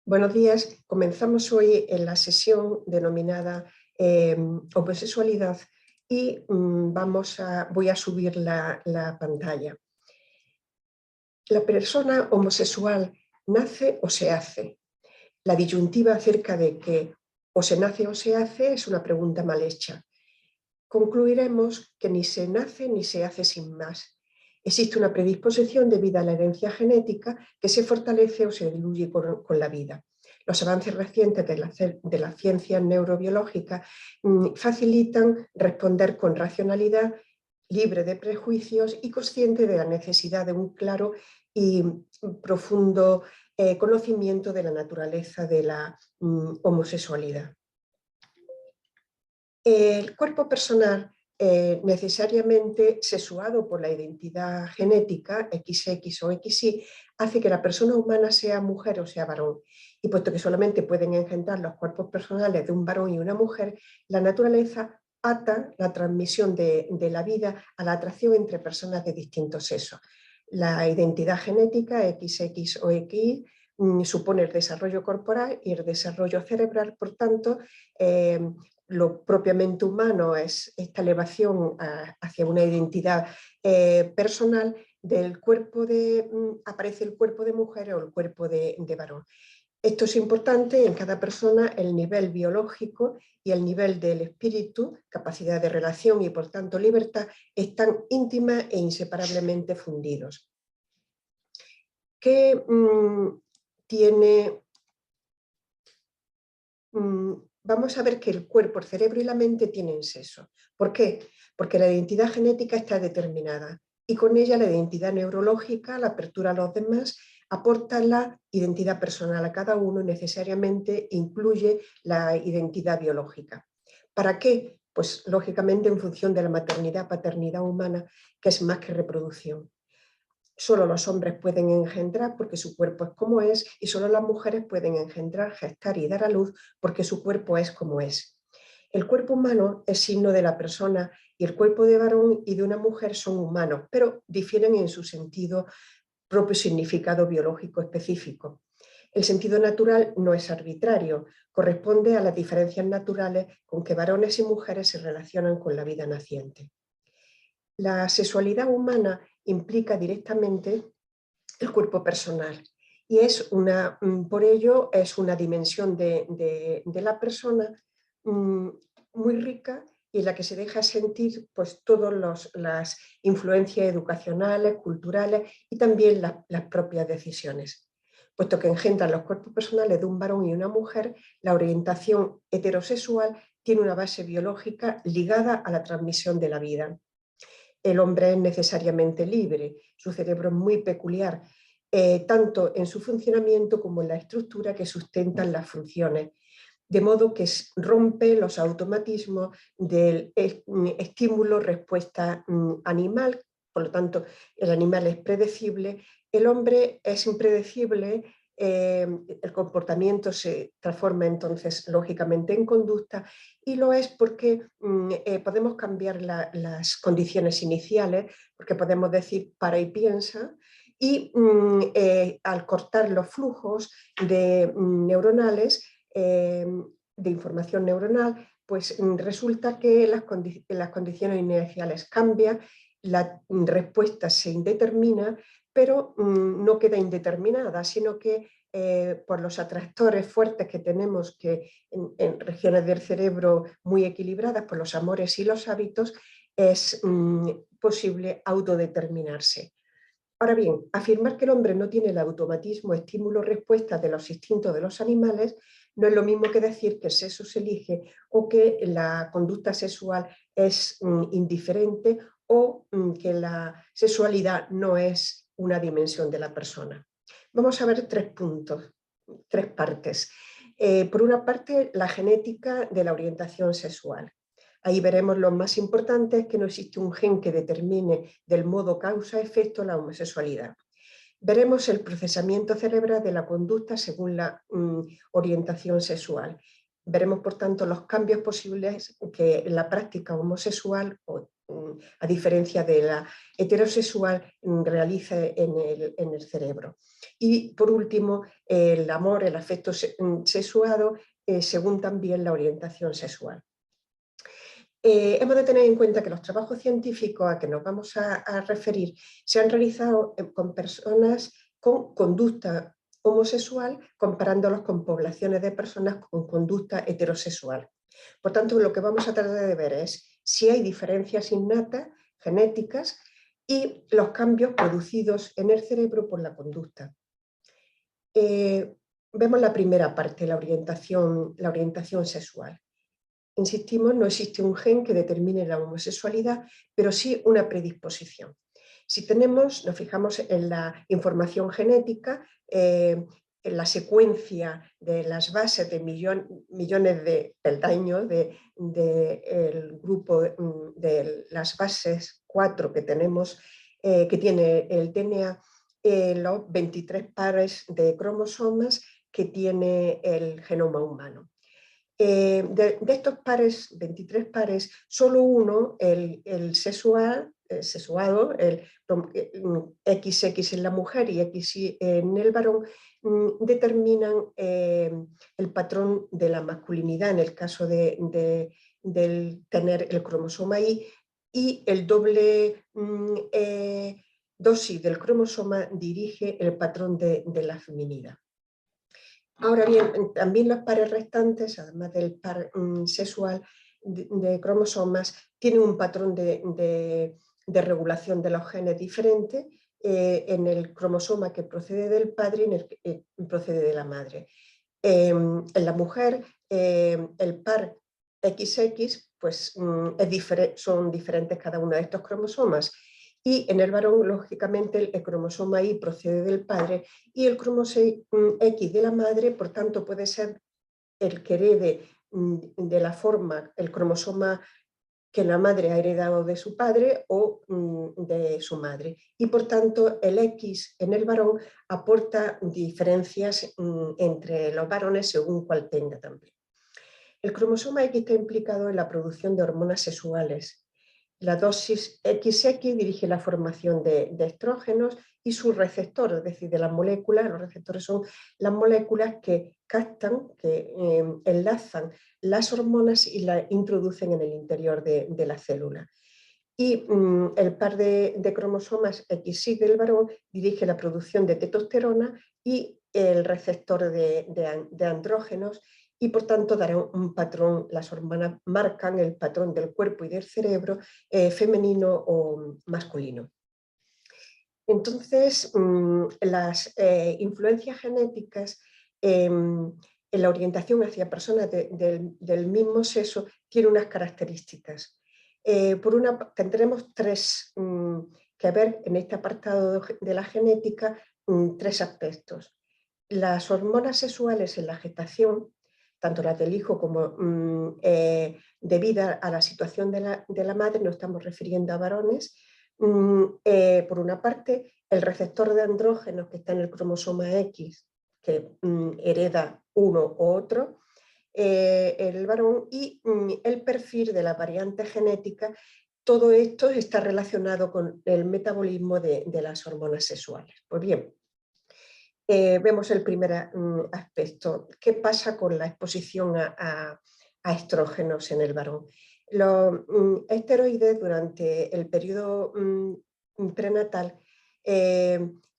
Buenos días. Comenzamos hoy en la sesión denominada homosexualidad y voy a subir la pantalla. La persona homosexual nace o se hace. La disyuntiva acerca de que o se nace o se hace es una pregunta mal hecha. Concluiremos que ni se nace ni se hace sin más. Existe una predisposición debida a la herencia genética que se fortalece o se diluye con la vida. Los avances recientes de la ciencia neurobiológica facilitan responder con racionalidad, libre de prejuicios y consciente de la necesidad de un claro y profundo conocimiento de la naturaleza de la homosexualidad. El cuerpo personal necesariamente sexuado por la identidad genética XX o XY hace que la persona humana sea mujer o sea varón. Y puesto que solamente pueden engendrar los cuerpos personales de un varón y una mujer, la naturaleza ata la transmisión de la vida a la atracción entre personas de distintos sexos. La identidad genética XX o XY supone el desarrollo corporal y el desarrollo cerebral, por tanto, lo propiamente humano es esta elevación hacia una identidad personal del cuerpo aparece el cuerpo de mujer o el cuerpo de varón. Esto es importante en cada persona, el nivel biológico y el nivel del espíritu, capacidad de relación y por tanto libertad, están íntima e inseparablemente fundidos. ¿Qué tiene... vamos a ver que el cuerpo, el cerebro y la mente tienen sexo. ¿Por qué? Porque la identidad genética está determinada y con ella la identidad neurológica, la apertura a los demás, aporta la identidad personal a cada uno y necesariamente incluye la identidad biológica. ¿Para qué? Pues lógicamente en función de la maternidad, paternidad humana, que es más que reproducción. Solo los hombres pueden engendrar porque su cuerpo es como es y solo las mujeres pueden engendrar, gestar y dar a luz porque su cuerpo es como es. El cuerpo humano es signo de la persona y el cuerpo de varón y de una mujer son humanos, pero difieren en su sentido propio significado biológico específico. El sentido natural no es arbitrario, corresponde a las diferencias naturales con que varones y mujeres se relacionan con la vida naciente. La sexualidad humana implica directamente el cuerpo personal y por ello es una dimensión de la persona muy rica y en la que se deja sentir pues, todas las influencias educacionales, culturales y también las propias decisiones. Puesto que engendran los cuerpos personales de un varón y una mujer, la orientación heterosexual tiene una base biológica ligada a la transmisión de la vida. El hombre es necesariamente libre, su cerebro es muy peculiar, tanto en su funcionamiento como en la estructura que sustentan las funciones, de modo que rompe los automatismos del estímulo-respuesta animal, por lo tanto el animal es predecible, el hombre es impredecible, el comportamiento se transforma entonces lógicamente en conducta y lo es porque podemos cambiar las condiciones iniciales, porque podemos decir para y piensa, y al cortar los flujos neuronales, de información neuronal, pues resulta que las condiciones iniciales cambian, la respuesta se indetermina, pero no queda indeterminada, sino que por los atractores fuertes que tenemos en regiones del cerebro muy equilibradas, por los amores y los hábitos, es posible autodeterminarse. Ahora bien, afirmar que el hombre no tiene el automatismo estímulo-respuesta de los instintos de los animales no es lo mismo que decir que el sexo se elige o que la conducta sexual es indiferente o que la sexualidad no es una dimensión de la persona. Vamos a ver 3 puntos, 3 partes. Por una parte, la genética de la orientación sexual. Ahí veremos lo más importante es que no existe un gen que determine del modo causa-efecto la homosexualidad. Veremos el procesamiento cerebral de la conducta según la orientación sexual. Veremos, por tanto, los cambios posibles que la práctica homosexual o a diferencia de la heterosexual, realiza en el cerebro. Y por último, el amor, el afecto sexuado, según también la orientación sexual. Hemos de tener en cuenta que los trabajos científicos a que nos vamos a referir se han realizado con personas con conducta homosexual, comparándolos con poblaciones de personas con conducta heterosexual. Por tanto, lo que vamos a tratar de ver es si hay diferencias innatas, genéticas, y los cambios producidos en el cerebro por la conducta. Vemos la primera parte, la orientación sexual. Insistimos, no existe un gen que determine la homosexualidad, pero sí una predisposición. Si nos fijamos en la información genética, en la secuencia de las bases de millones de peldaños del grupo de las bases 4 que tenemos, que tiene el DNA, los 23 pares de cromosomas que tiene el genoma humano. De estos pares, 23 pares, solo uno, el sexuado, el XX en la mujer y XY en el varón, determinan el patrón de la masculinidad en el caso del tener el cromosoma Y, y el doble dosis del cromosoma dirige el patrón de la feminidad. Ahora bien, también los pares restantes, además del par sexual de cromosomas, tienen un patrón de regulación de los genes diferente en el cromosoma que procede del padre y en el que procede de la madre. En la mujer, el par XX pues, son diferentes cada uno de estos cromosomas. Y en el varón, lógicamente, el cromosoma Y procede del padre y el cromosoma X de la madre, por tanto, puede ser el que herede de la forma, el cromosoma que la madre ha heredado de su padre o de su madre. Y por tanto, el X en el varón aporta diferencias entre los varones según cuál tenga también. El cromosoma X está implicado en la producción de hormonas sexuales. La dosis XX dirige la formación de estrógenos y su receptor, es decir, de las moléculas. Los receptores son las moléculas que captan, que enlazan las hormonas y las introducen en el interior de la célula. Y el par de cromosomas XY del varón dirige la producción de testosterona y el receptor de andrógenos, y por tanto dará un patrón, las hormonas marcan el patrón del cuerpo y del cerebro femenino o masculino. Entonces, las influencias genéticas en la orientación hacia personas del mismo sexo tienen unas características. Tendremos tres que ver en este apartado de la genética, tres aspectos. Las hormonas sexuales en la gestación, tanto las del hijo como debido a la situación de la madre, nos estamos refiriendo a varones. Por una parte, el receptor de andrógenos que está en el cromosoma X, que hereda uno u otro, el varón, y el perfil de la variante genética. Todo esto está relacionado con el metabolismo de las hormonas sexuales. Pues bien, vemos el primer aspecto. ¿Qué pasa con la exposición a estrógenos en el varón? Los esteroides durante el periodo prenatal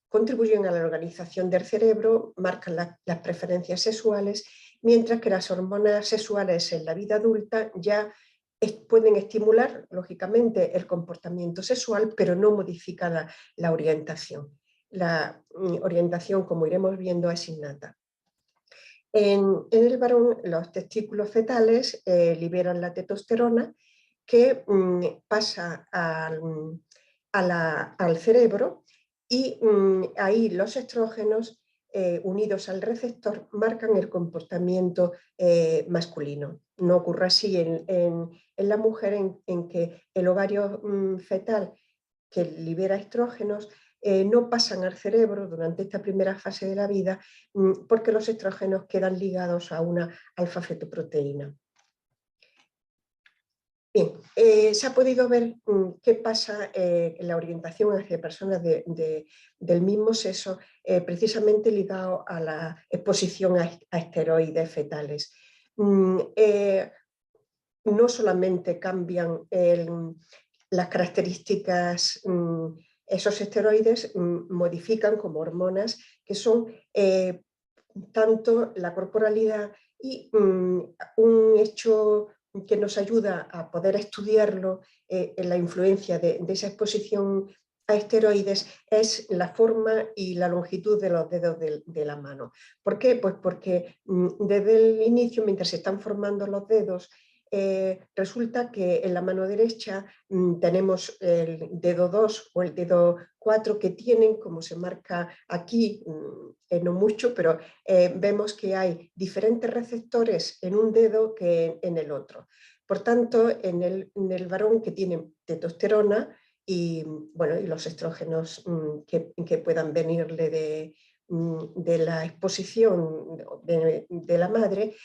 contribuyen a la organización del cerebro, marcan las preferencias sexuales, mientras que las hormonas sexuales en la vida adulta ya pueden estimular, lógicamente, el comportamiento sexual, pero no modifican la orientación. La orientación, como iremos viendo, es innata. En el varón, los testículos fetales liberan la testosterona, que pasa al cerebro, y ahí los estrógenos unidos al receptor marcan el comportamiento masculino. No ocurre así en la mujer, en que el ovario fetal, que libera estrógenos, no pasan al cerebro durante esta primera fase de la vida porque los estrógenos quedan ligados a una alfa-fetoproteína. Bien, Se ha podido ver qué pasa en la orientación hacia personas del mismo sexo, precisamente ligado a la exposición a esteroides fetales. No solamente cambian las características, esos esteroides modifican como hormonas que son tanto la corporalidad y un hecho que nos ayuda a poder estudiarlo en la influencia de esa exposición a esteroides es la forma y la longitud de los dedos de la mano. ¿Por qué? Pues porque desde el inicio, mientras se están formando los dedos, resulta que en la mano derecha tenemos el dedo 2 o el dedo 4 que tienen, como se marca aquí, no mucho, pero vemos que hay diferentes receptores en un dedo que en el otro. Por tanto, en el varón que tiene testosterona y, bueno, y los estrógenos que puedan venirle de la exposición de la madre,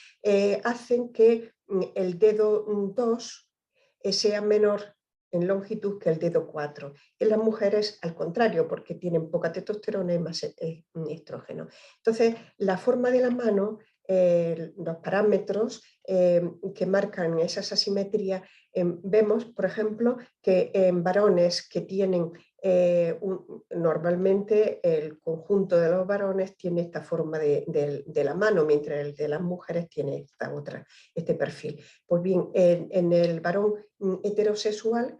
hacen que el dedo 2 sea menor en longitud que el dedo 4. En las mujeres, al contrario, porque tienen poca testosterona y más estrógeno. Entonces, la forma de la mano, los parámetros que marcan esas asimetrías, vemos, por ejemplo, que en varones que tienen normalmente el conjunto de los varones tiene esta forma de la mano, mientras el de las mujeres tiene este perfil. Pues bien, en el varón heterosexual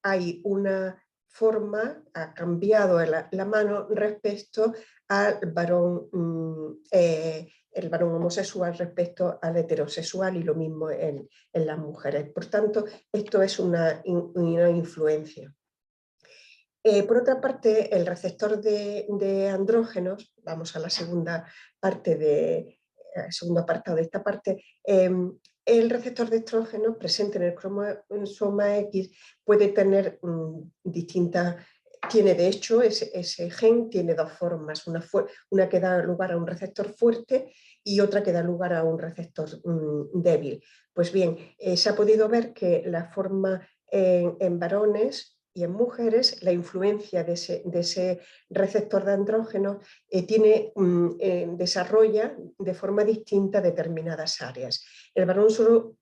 hay una forma, ha cambiado la mano respecto al varón, el varón homosexual respecto al heterosexual, y lo mismo en las mujeres. Por tanto, esto es una influencia. Por otra parte, el receptor de andrógenos, vamos a la segunda parte segundo apartado de esta parte, el receptor de estrógenos presente en el cromosoma X puede tener tiene de hecho ese gen tiene dos formas, una que da lugar a un receptor fuerte y otra que da lugar a un receptor débil. Pues bien, se ha podido ver que la forma en varones y en mujeres, la influencia de ese receptor de andrógenos desarrolla de forma distinta determinadas áreas. El varón solo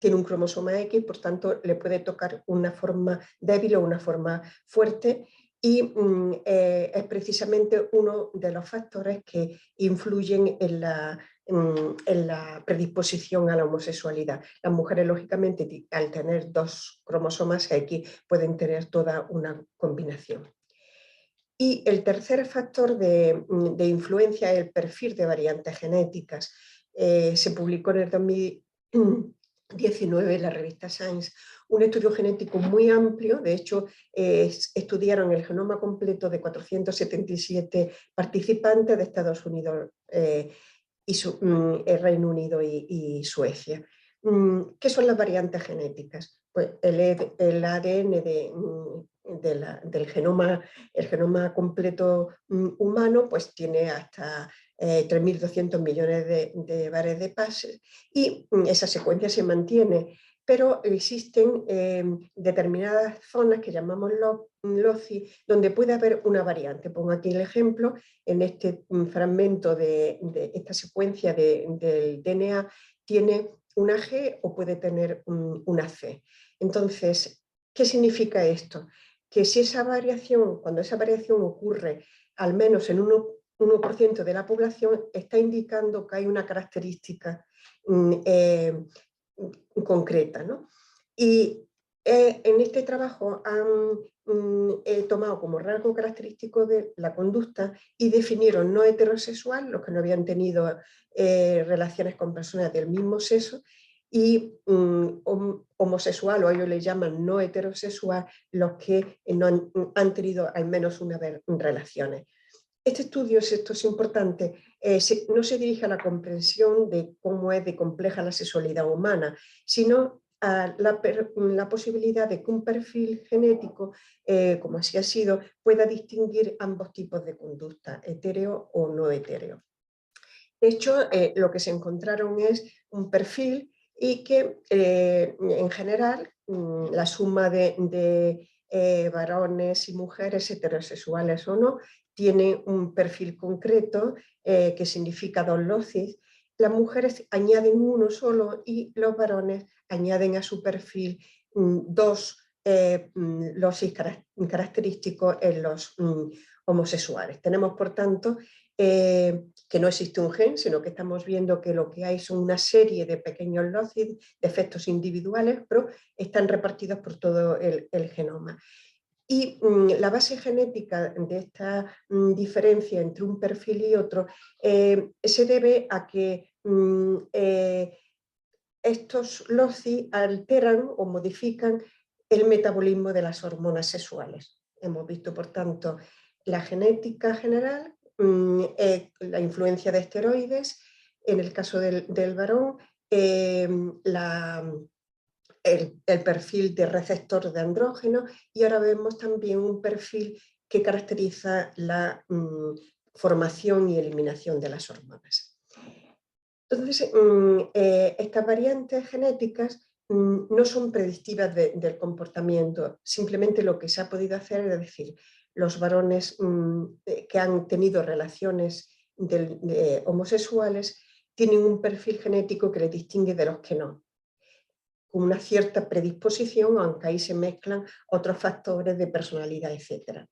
tiene un cromosoma X, por tanto le puede tocar una forma débil o una forma fuerte, y es precisamente uno de los factores que influyen en la predisposición a la homosexualidad. Las mujeres, lógicamente, al tener dos cromosomas X, pueden tener toda una combinación. Y el tercer factor de influencia es el perfil de variantes genéticas. Se publicó en el 2019 en la revista Science un estudio genético muy amplio. De hecho, estudiaron el genoma completo de 477 participantes de Estados Unidos, el Reino Unido y Suecia. ¿Qué son las variantes genéticas? Pues el ADN del genoma, el genoma completo humano, pues tiene hasta 3.200 millones de bares de pases, y esa secuencia se mantiene, pero existen determinadas zonas que llamamos LOCI, donde puede haber una variante. Pongo aquí el ejemplo, en este fragmento de esta secuencia del DNA tiene una G o puede tener una C. Entonces, ¿qué significa esto? Que si cuando esa variación ocurre al menos en 1% de la población, está indicando que hay una característica concreta, ¿no? Y en este trabajo han tomado como rasgo característico de la conducta y definieron no heterosexual, los que no habían tenido relaciones con personas del mismo sexo, y homosexual, o ellos le llaman no heterosexual, los que no han tenido al menos una vez relaciones. Este estudio, esto es importante, no se dirige a la comprensión de cómo es de compleja la sexualidad humana, sino a la posibilidad de que un perfil genético, como así ha sido, pueda distinguir ambos tipos de conducta, etéreo o no etéreo. De hecho, lo que se encontraron es un perfil y que en general la suma de varones y mujeres heterosexuales o no tiene un perfil concreto que significa dos locis. Las mujeres añaden uno solo y los varones añaden a su perfil dos locis característicos en los homosexuales. Tenemos, por tanto, que no existe un gen, sino que estamos viendo que lo que hay son una serie de pequeños locis, de efectos individuales, pero están repartidos por todo el genoma. Y la base genética de esta diferencia entre un perfil y otro se debe a que estos loci alteran o modifican el metabolismo de las hormonas sexuales. Hemos visto, por tanto, la genética general, la influencia de esteroides, en el caso del varón, el perfil de receptor de andrógeno, y ahora vemos también un perfil que caracteriza la formación y eliminación de las hormonas. Entonces, estas variantes genéticas no son predictivas del comportamiento, simplemente lo que se ha podido hacer es decir, los varones que han tenido relaciones homosexuales tienen un perfil genético que les distingue de los que no, con una cierta predisposición, aunque ahí se mezclan otros factores de personalidad, etc.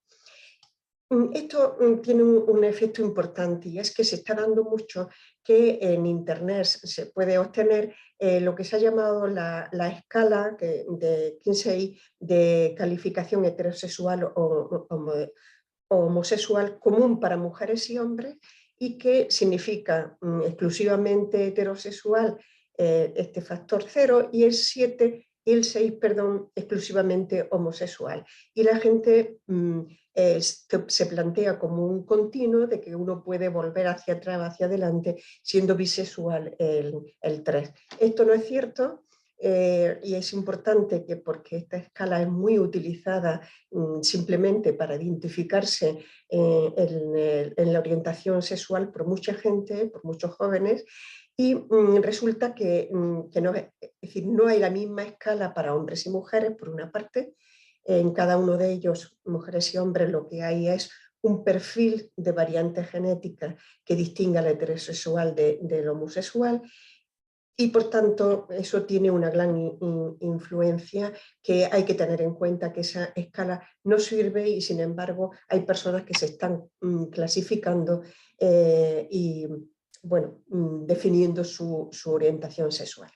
Esto tiene un efecto importante, y es que se está dando mucho que en Internet se puede obtener lo que se ha llamado la escala de Kinsey de calificación heterosexual o homosexual común para mujeres y hombres, y que significa exclusivamente heterosexual este factor 0 y el 7 y el 6, perdón, exclusivamente homosexual. Y la gente se plantea como un continuo de que uno puede volver hacia atrás, hacia adelante, siendo bisexual el 3. Esto no es cierto. Y es importante que, porque esta escala es muy utilizada simplemente para identificarse en la orientación sexual por mucha gente, por muchos jóvenes, y resulta que no, es decir, no hay la misma escala para hombres y mujeres, por una parte. En cada uno de ellos, mujeres y hombres, lo que hay es un perfil de variantes genéticas que distingue al heterosexual del homosexual, y por tanto eso tiene una gran influencia, que hay que tener en cuenta que esa escala no sirve, y sin embargo hay personas que se están clasificando y bueno, definiendo su orientación sexual.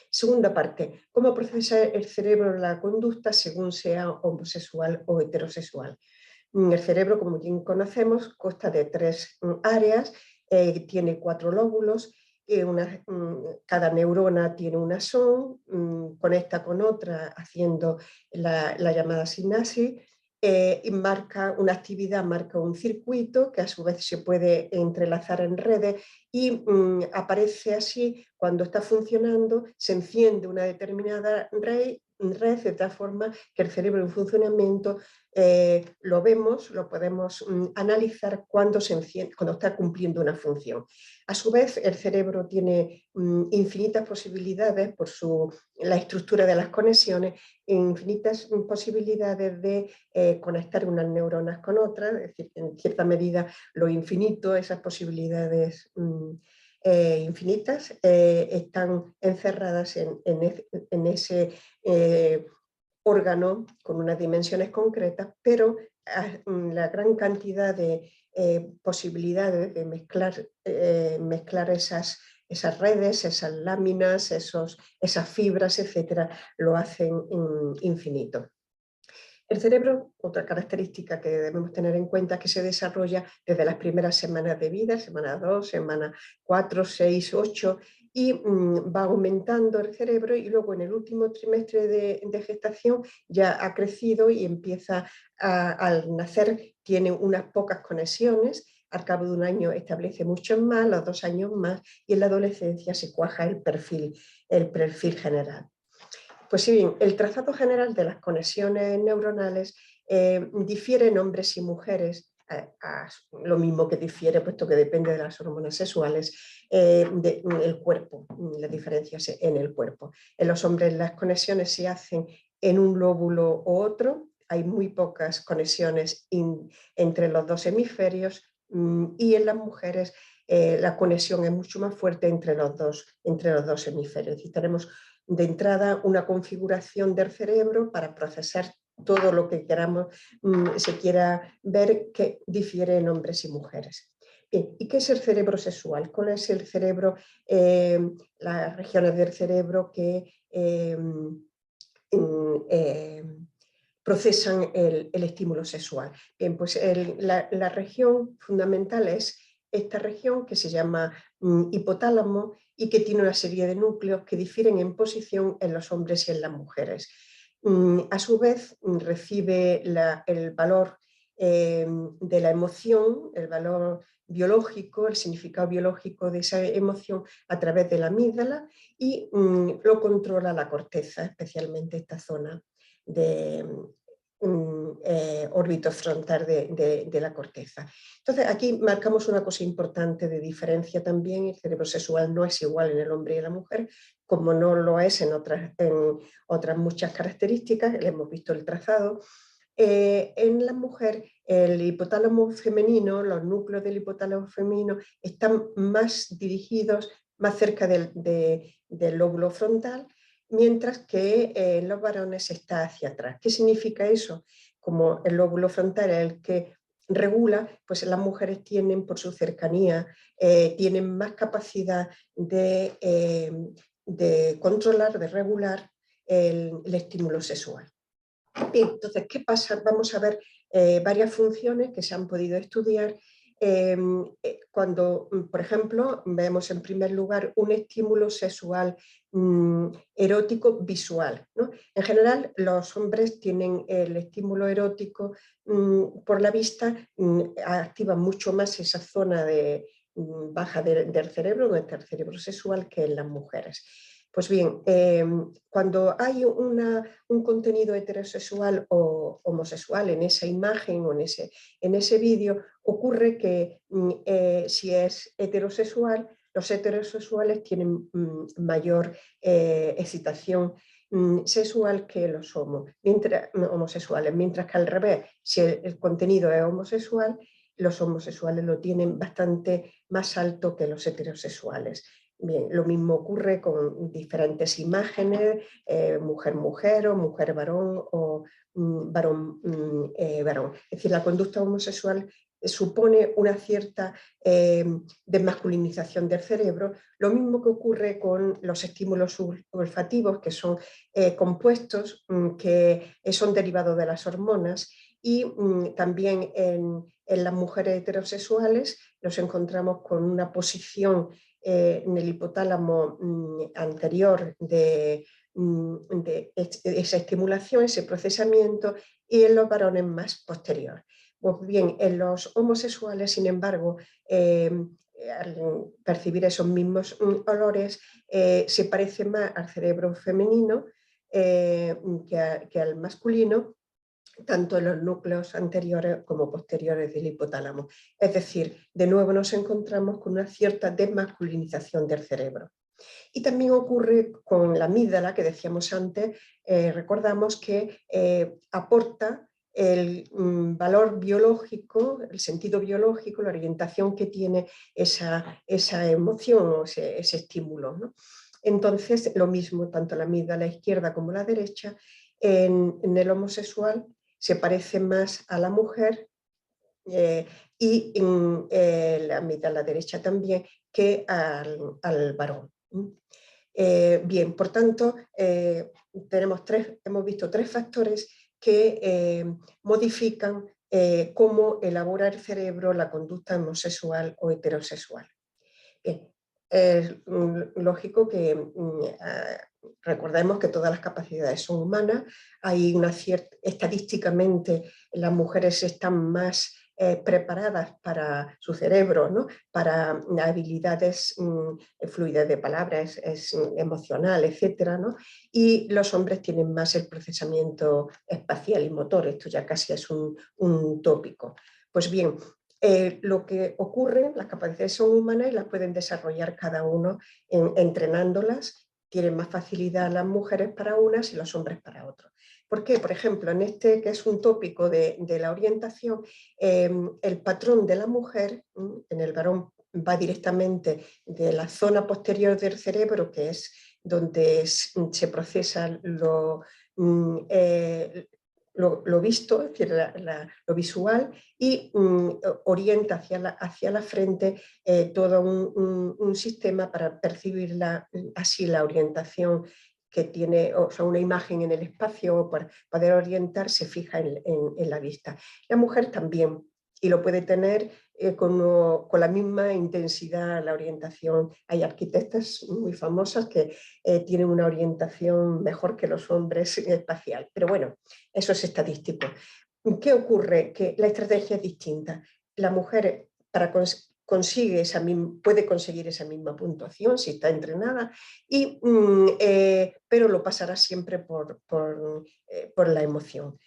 Segunda parte, cómo procesa el cerebro la conducta según sea homosexual o heterosexual. El cerebro, como bien conocemos, consta de 3 áreas, tiene 4 lóbulos, cada neurona tiene un axón, conecta con otra haciendo la llamada sinapsis, y marca una actividad, marca un circuito que a su vez se puede entrelazar en redes, y aparece así cuando está funcionando, se enciende una determinada red de tal forma que el cerebro en funcionamiento lo vemos, lo podemos analizar cuando se enciende, cuando está cumpliendo una función. A su vez, el cerebro tiene infinitas posibilidades por la estructura de las conexiones, infinitas posibilidades de conectar unas neuronas con otras, es decir, en cierta medida lo infinito, esas posibilidades infinitas están encerradas en ese órgano con unas dimensiones concretas, pero la gran cantidad de posibilidades de mezclar esas redes, esas láminas, esas fibras, etcétera, lo hacen infinito. El cerebro, otra característica que debemos tener en cuenta, es que se desarrolla desde las primeras semanas de vida, semana 2, semana 4, 6, 8, y va aumentando el cerebro, y luego en el último trimestre de gestación ya ha crecido y empieza al nacer tiene unas pocas conexiones, al cabo de un año establece muchos más, los 2 años más, y en la adolescencia se cuaja el perfil general. Pues sí, bien, el trazado general de las conexiones neuronales difiere en hombres y mujeres lo mismo que difiere, puesto que depende de las hormonas sexuales, el cuerpo, las diferencias en el cuerpo. En los hombres las conexiones se hacen en un lóbulo u otro, hay muy pocas conexiones entre los dos hemisferios, y en las mujeres la conexión es mucho más fuerte entre los dos hemisferios. Y tenemos de entrada una configuración del cerebro para procesar todo lo que queramos, se quiera ver, que difiere en hombres y mujeres. Bien, ¿y qué es el cerebro sexual? ¿Cuál es el cerebro, las regiones del cerebro que procesan el estímulo sexual? Bien, pues la región fundamental es esta región que se llama hipotálamo y que tiene una serie de núcleos que difieren en posición en los hombres y en las mujeres. A su vez recibe el valor de la emoción, el valor biológico, el significado biológico de esa emoción a través de la amígdala, y lo controla la corteza, especialmente esta zona de órbito frontal de la corteza. Entonces aquí marcamos una cosa importante de diferencia también: el cerebro sexual no es igual en el hombre y en la mujer, como no lo es en otras muchas características. Le hemos visto el trazado. En la mujer, el hipotálamo femenino, los núcleos del hipotálamo femenino están más dirigidos, más cerca del lóbulo frontal, mientras que en los varones está hacia atrás. ¿Qué significa eso? Como el lóbulo frontal es el que regula, pues las mujeres tienen, por su cercanía, tienen más capacidad de controlar, de regular el estímulo sexual. Bien, entonces, ¿qué pasa? Vamos a ver varias funciones que se han podido estudiar cuando, por ejemplo, vemos en primer lugar un estímulo sexual erótico visual, ¿no? En general, los hombres tienen el estímulo erótico por la vista, activan mucho más esa zona baja del cerebro, donde está el cerebro sexual, que en las mujeres. Pues bien, cuando hay un contenido heterosexual o homosexual en esa imagen o en ese vídeo, ocurre que si es heterosexual, los heterosexuales tienen mayor excitación sexual que los homosexuales, mientras que al revés, si el contenido es homosexual, los homosexuales lo tienen bastante más alto que los heterosexuales. Bien, lo mismo ocurre con diferentes imágenes, mujer-mujer o mujer-varón o varón-varón. Es decir, la conducta homosexual supone una cierta desmasculinización del cerebro, lo mismo que ocurre con los estímulos olfativos, que son compuestos que son derivados de las hormonas, y también en las mujeres heterosexuales nos encontramos con una posición en el hipotálamo anterior de esa estimulación, ese procesamiento, y en los varones más posterior. Pues bien, en los homosexuales, sin embargo, al percibir esos mismos olores, se parece más al cerebro femenino que al masculino, tanto en los núcleos anteriores como posteriores del hipotálamo. Es decir, de nuevo nos encontramos con una cierta desmasculinización del cerebro. Y también ocurre con la amígdala, que decíamos antes, recordamos que aporta el valor biológico, el sentido biológico, la orientación que tiene esa emoción o ese estímulo, ¿no? Entonces, lo mismo, tanto la amígdala izquierda como la derecha, en el homosexual se parece más a la mujer, y la amígdala derecha también, que al varón. Bien, por tanto, hemos visto tres factores que modifican cómo elabora el cerebro la conducta homosexual o heterosexual. Bien, es lógico que recordemos que todas las capacidades son humanas. Hay estadísticamente las mujeres están más preparadas para su cerebro, ¿no? Para habilidades, fluidez de palabras, emocional, etcétera, ¿no? Y los hombres tienen más el procesamiento espacial y motor. Esto ya casi es un tópico. Pues bien, lo que ocurre, las capacidades son humanas y las pueden desarrollar cada uno entrenándolas. Tienen más facilidad las mujeres para unas y los hombres para otros. ¿Por qué? Por ejemplo, en este que es un tópico de la orientación, el patrón de la mujer en el varón va directamente de la zona posterior del cerebro, que es donde se procesa lo visto, es decir, lo visual, y orienta hacia la frente todo un sistema para percibir así la orientación que tiene, o sea, una imagen en el espacio, para poder orientar, se fija en la vista. La mujer también, y lo puede tener con la misma intensidad la orientación. Hay arquitectas muy famosas que tienen una orientación mejor que los hombres espacial, pero bueno, eso es estadístico. ¿Qué ocurre? Que la estrategia es distinta. La mujer puede conseguir esa misma puntuación si está entrenada, pero lo pasará siempre por la emoción.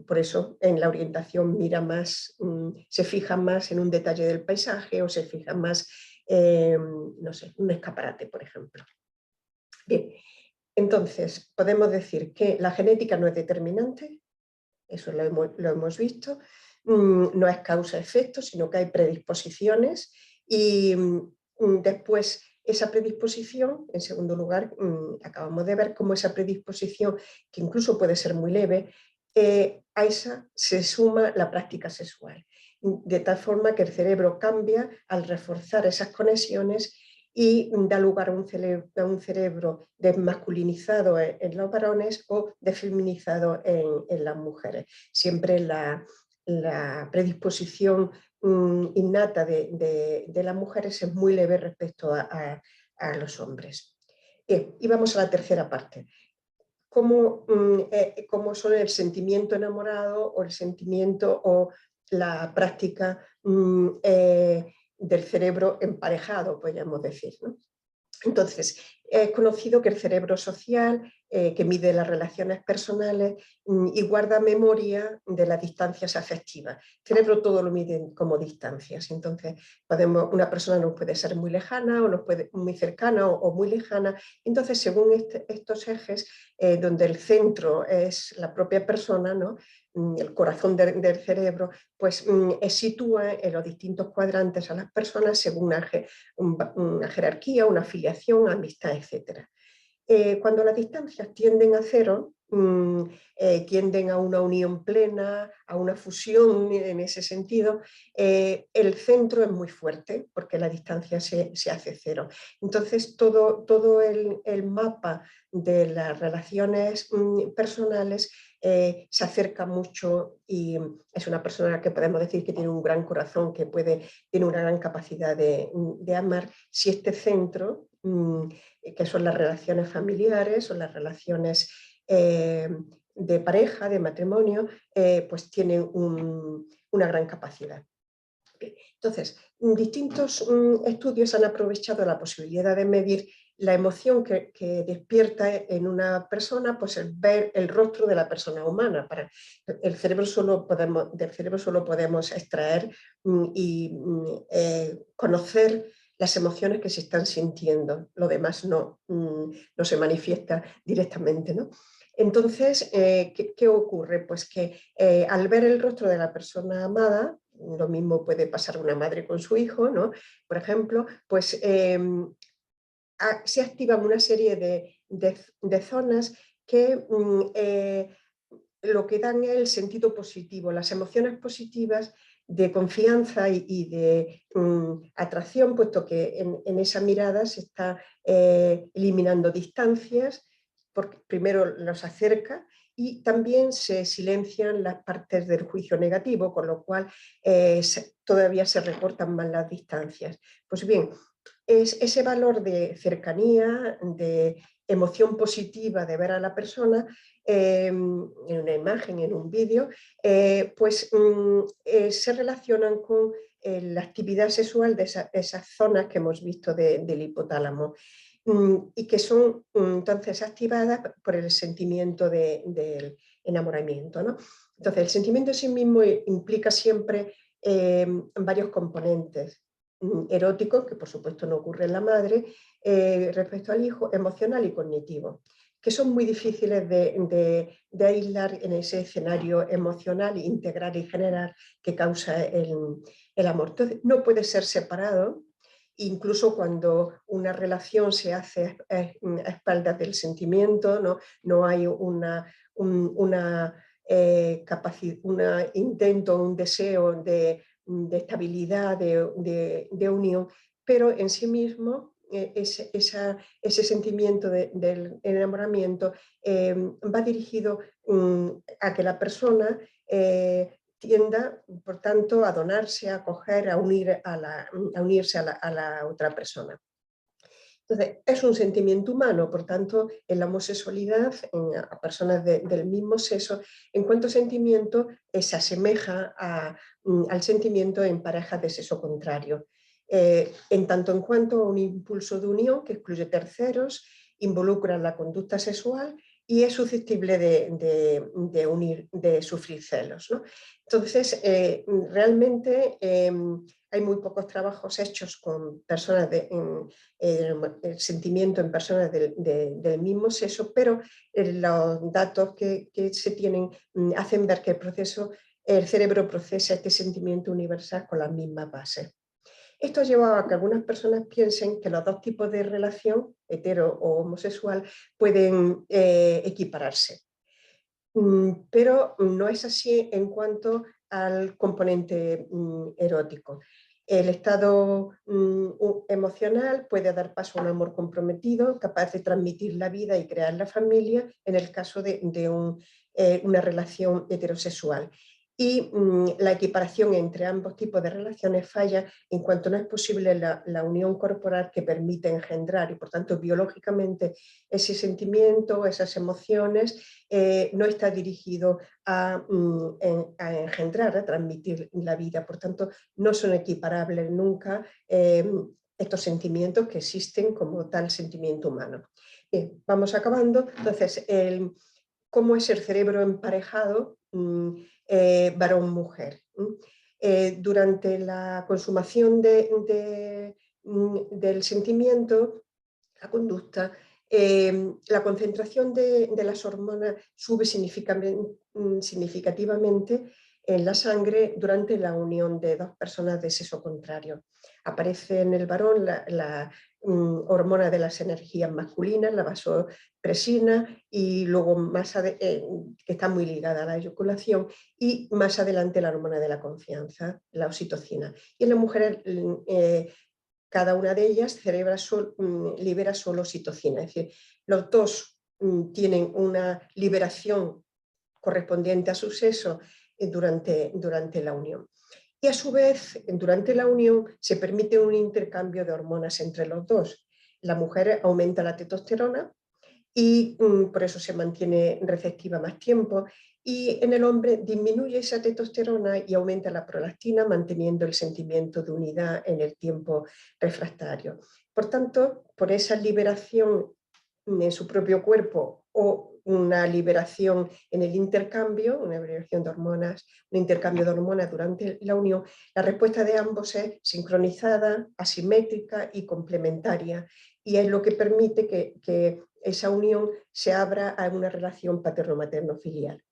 Por eso en la orientación mira más, se fija más en un detalle del paisaje o se fija más, no sé, un escaparate, por ejemplo. Bien, entonces podemos decir que la genética no es determinante, eso lo hemos visto, no es causa-efecto, sino que hay predisposiciones y después esa predisposición, en segundo lugar, acabamos de ver cómo esa predisposición, que incluso puede ser muy leve, a esa se suma la práctica sexual, de tal forma que el cerebro cambia al reforzar esas conexiones y da lugar a un cerebro desmasculinizado en los varones o desfeminizado en las mujeres. Siempre la predisposición innata de las mujeres es muy leve respecto a los hombres. Bien, y vamos a la tercera parte. ¿Cómo son el sentimiento enamorado o el sentimiento o la práctica del cerebro emparejado, podríamos decir, ¿no? Entonces, es conocido que el cerebro social, que mide las relaciones personales y guarda memoria de las distancias afectivas. El cerebro todo lo mide como distancias. Entonces, una persona nos puede ser muy lejana o nos puede muy cercana o muy lejana. Entonces, según estos ejes, donde el centro es la propia persona, ¿no? El corazón del cerebro, pues sitúa en los distintos cuadrantes a las personas según una jerarquía, una afiliación, amistad, etc. Cuando las distancias tienden a cero, tienden a una unión plena, a una fusión en ese sentido, el centro es muy fuerte porque la distancia se hace cero. Entonces todo el mapa de las relaciones personales se acerca mucho y es una persona que podemos decir que tiene un gran corazón, que tiene una gran capacidad de amar, si este centro, que son las relaciones familiares o las relaciones de pareja, de matrimonio, pues tienen una gran capacidad. Entonces, distintos estudios han aprovechado la posibilidad de medir la emoción que despierta en una persona, pues el ver el rostro de la persona humana. Del cerebro solo podemos extraer y conocer las emociones que se están sintiendo. Lo demás no se manifiesta directamente, ¿no? Entonces, ¿qué ocurre? Pues que al ver el rostro de la persona amada, lo mismo puede pasar una madre con su hijo, ¿no? Por ejemplo, pues se activan una serie de zonas que lo que dan es el sentido positivo, las emociones positivas de confianza y de atracción, puesto que en esa mirada se está eliminando distancias, porque primero los acerca y también se silencian las partes del juicio negativo, con lo cual todavía se recortan más las distancias. Pues bien, es ese valor de cercanía, de emoción positiva de ver a la persona en una imagen, en un vídeo, pues se relacionan con la actividad sexual de esas zonas que hemos visto del hipotálamo y que son entonces activadas por el sentimiento del enamoramiento, ¿no? Entonces, el sentimiento en sí mismo implica siempre varios componentes. Erótico, que por supuesto no ocurre en la madre, respecto al hijo, emocional y cognitivo, que son muy difíciles de aislar en ese escenario emocional, integral y general que causa el amor. Entonces, no puede ser separado, incluso cuando una relación se hace a espaldas del sentimiento, no hay un intento, un deseo de estabilidad, de unión, pero en sí mismo ese sentimiento del enamoramiento va dirigido a que la persona tienda, por tanto, a donarse, a acoger, a unirse a la otra persona. Entonces, es un sentimiento humano, por tanto, en la homosexualidad, a personas del mismo sexo, en cuanto a sentimiento, se asemeja al sentimiento en parejas de sexo contrario. En tanto en cuanto a un impulso de unión que excluye terceros, involucra la conducta sexual y es susceptible de sufrir celos, ¿no? Entonces, realmente hay muy pocos trabajos hechos con personas el sentimiento en personas del mismo sexo, pero los datos que se tienen hacen ver que el cerebro procesa este sentimiento universal con las mismas bases. Esto ha llevado a que algunas personas piensen que los dos tipos de relación, hetero o homosexual, pueden equipararse. Pero no es así en cuanto al componente erótico. El estado emocional puede dar paso a un amor comprometido, capaz de transmitir la vida y crear la familia en el caso de una relación heterosexual. Y la equiparación entre ambos tipos de relaciones falla en cuanto no es posible la unión corporal que permite engendrar, y por tanto biológicamente ese sentimiento, esas emociones, no está dirigido a engendrar, a transmitir la vida. Por tanto, no son equiparables nunca estos sentimientos que existen como tal sentimiento humano. Bien, vamos acabando. Entonces, ¿cómo es el cerebro emparejado varón-mujer? Durante la consumación del sentimiento, la conducta, la concentración de las hormonas sube significativamente en la sangre durante la unión de dos personas de sexo contrario. Aparece en el varón la hormona de las energías masculinas, la vasopresina, y luego que está muy ligada a la eyaculación, y más adelante la hormona de la confianza, la oxitocina. Y en la mujer cada una de ellas libera solo oxitocina, es decir, los dos tienen una liberación correspondiente a su sexo durante la unión. Y a su vez, durante la unión, se permite un intercambio de hormonas entre los dos. La mujer aumenta la testosterona y por eso se mantiene receptiva más tiempo, y en el hombre disminuye esa testosterona y aumenta la prolactina, manteniendo el sentimiento de unidad en el tiempo refractario. Por tanto, por esa liberación en su propio cuerpo o una liberación en el intercambio, una liberación de hormonas, un intercambio de hormonas durante la unión, la respuesta de ambos es sincronizada, asimétrica y complementaria, y es lo que permite que esa unión se abra a una relación paterno-materno-filial.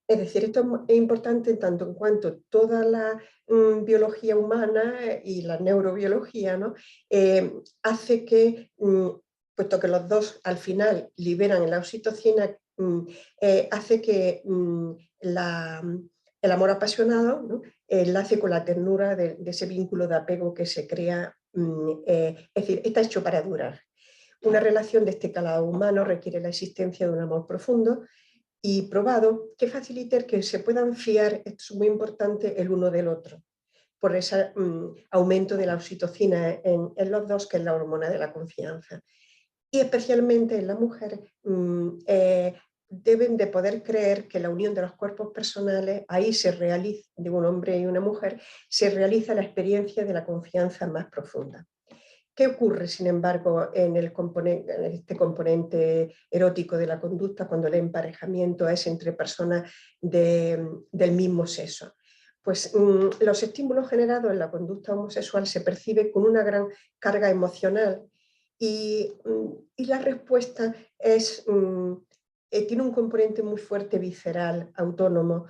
Es decir, esto es importante en tanto en cuanto toda la biología humana y la neurobiología, ¿no? Hace que, puesto que los dos al final liberan la oxitocina, hace que el amor apasionado, ¿no? Enlace con la ternura de ese vínculo de apego que se crea, es decir, está hecho para durar. Una relación de este calado humano requiere la existencia de un amor profundo y probado que facilite que se puedan fiar, esto es muy importante, el uno del otro, por ese aumento de la oxitocina en los dos, que es la hormona de la confianza. Y especialmente en la mujer deben de poder creer que la unión de los cuerpos personales, ahí se realiza, de un hombre y una mujer, se realiza la experiencia de la confianza más profunda. ¿Qué ocurre, sin embargo, en este componente erótico de la conducta cuando el emparejamiento es entre personas del mismo sexo? Pues los estímulos generados en la conducta homosexual se perciben con una gran carga emocional y la respuesta tiene un componente muy fuerte visceral, autónomo,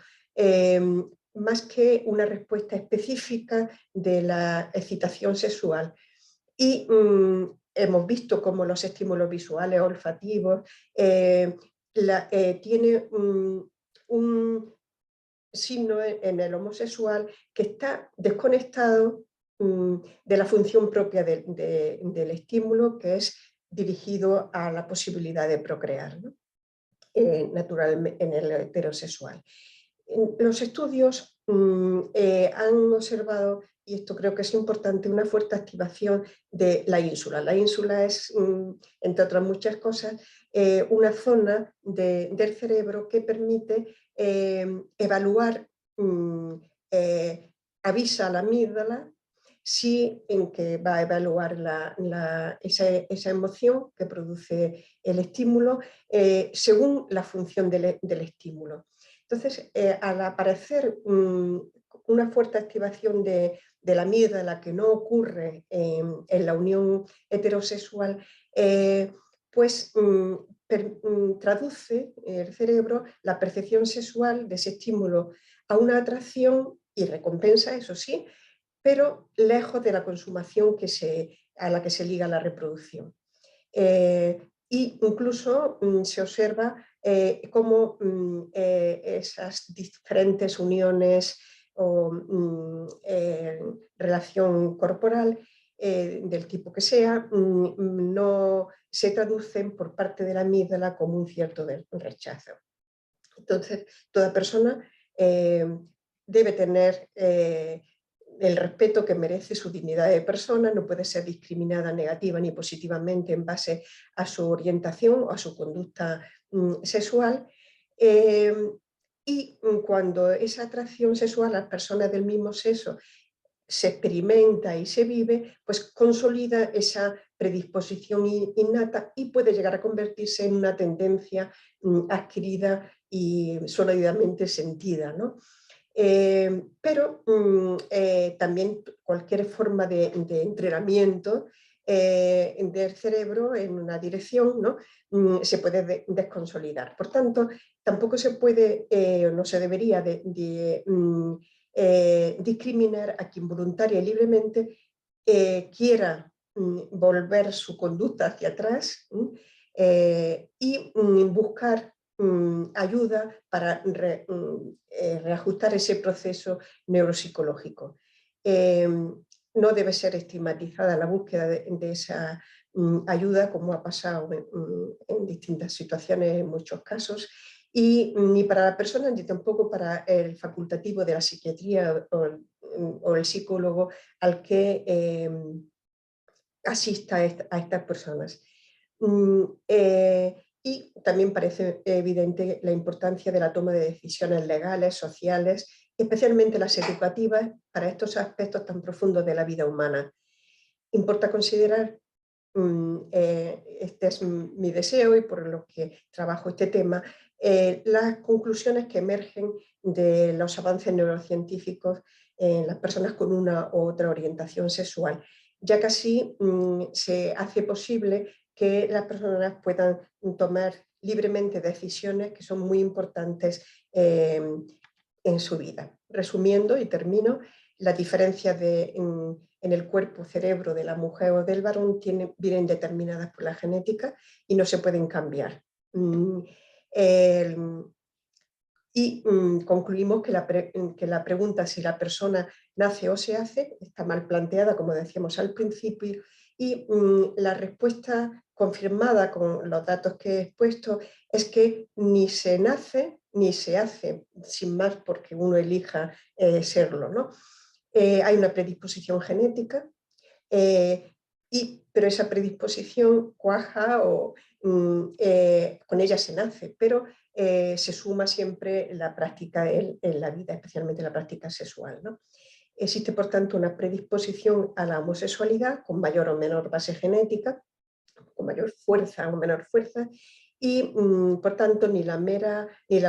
más que una respuesta específica de la excitación sexual. Y hemos visto cómo los estímulos visuales, olfativos, tiene un signo en el homosexual que está desconectado de la función propia del estímulo, que es dirigido a la posibilidad de procrear, ¿no? Naturalmente en el heterosexual. Los estudios han observado, y esto creo que es importante, una fuerte activación de la ínsula. La ínsula es, entre otras muchas cosas, una zona del cerebro que permite evaluar, avisa a la amígdala en que va a evaluar esa emoción que produce el estímulo según la función del estímulo. Entonces, al aparecer una fuerte activación de la amígdala que no ocurre en la unión heterosexual, pues traduce el cerebro la percepción sexual de ese estímulo a una atracción y recompensa, eso sí, pero lejos de la consumación a la que se liga la reproducción. Y incluso se observa cómo esas diferentes uniones o relación corporal del tipo que sea, no se traducen por parte de la amígdala como un cierto rechazo. Entonces, toda persona debe tener el respeto que merece su dignidad de persona, no puede ser discriminada negativa ni positivamente en base a su orientación o a su conducta sexual. Y cuando esa atracción sexual a las personas del mismo sexo se experimenta y se vive, pues consolida esa predisposición innata y puede llegar a convertirse en una tendencia adquirida y sólidamente sentida, ¿no? Pero también cualquier forma de entrenamiento del cerebro en una dirección, ¿no? Se puede desconsolidar. Por tanto, tampoco se puede, no se debería discriminar a quien voluntaria y libremente quiera volver su conducta hacia atrás y buscar ayuda para reajustar ese proceso neuropsicológico. No debe ser estigmatizada la búsqueda de esa ayuda, como ha pasado en distintas situaciones en muchos casos, y ni para la persona ni tampoco para el facultativo de la psiquiatría o el psicólogo al que asista a estas personas. Y también parece evidente la importancia de la toma de decisiones legales, sociales, especialmente las educativas, para estos aspectos tan profundos de la vida humana. Importa considerar, este es mi deseo y por lo que trabajo este tema, las conclusiones que emergen de los avances neurocientíficos en las personas con una u otra orientación sexual, ya que así se hace posible que las personas puedan tomar libremente decisiones que son muy importantes en su vida. Resumiendo, y termino, las diferencias en el cuerpo-cerebro de la mujer o del varón vienen determinadas por la genética y no se pueden cambiar. Y concluimos que la pregunta si la persona nace o se hace está mal planteada, como decíamos al principio, y la respuesta confirmada con los datos que he expuesto es que ni se nace ni se hace, sin más porque uno elija serlo, ¿no? Hay una predisposición genética, pero esa predisposición cuaja o con ella se nace, pero se suma siempre la práctica en la vida, especialmente la práctica sexual, ¿no? Existe, por tanto, una predisposición a la homosexualidad con mayor o menor base genética, con mayor fuerza o menor fuerza, y por tanto ni la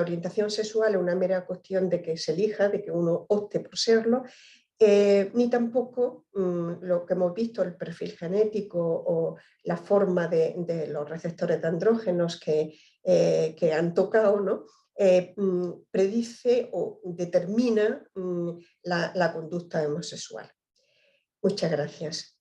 orientación sexual es una mera cuestión de que se elija, de que uno opte por serlo, ni tampoco lo que hemos visto, el perfil genético o la forma de los receptores de andrógenos que han tocado, ¿no? Predice o determina la conducta homosexual. Muchas gracias.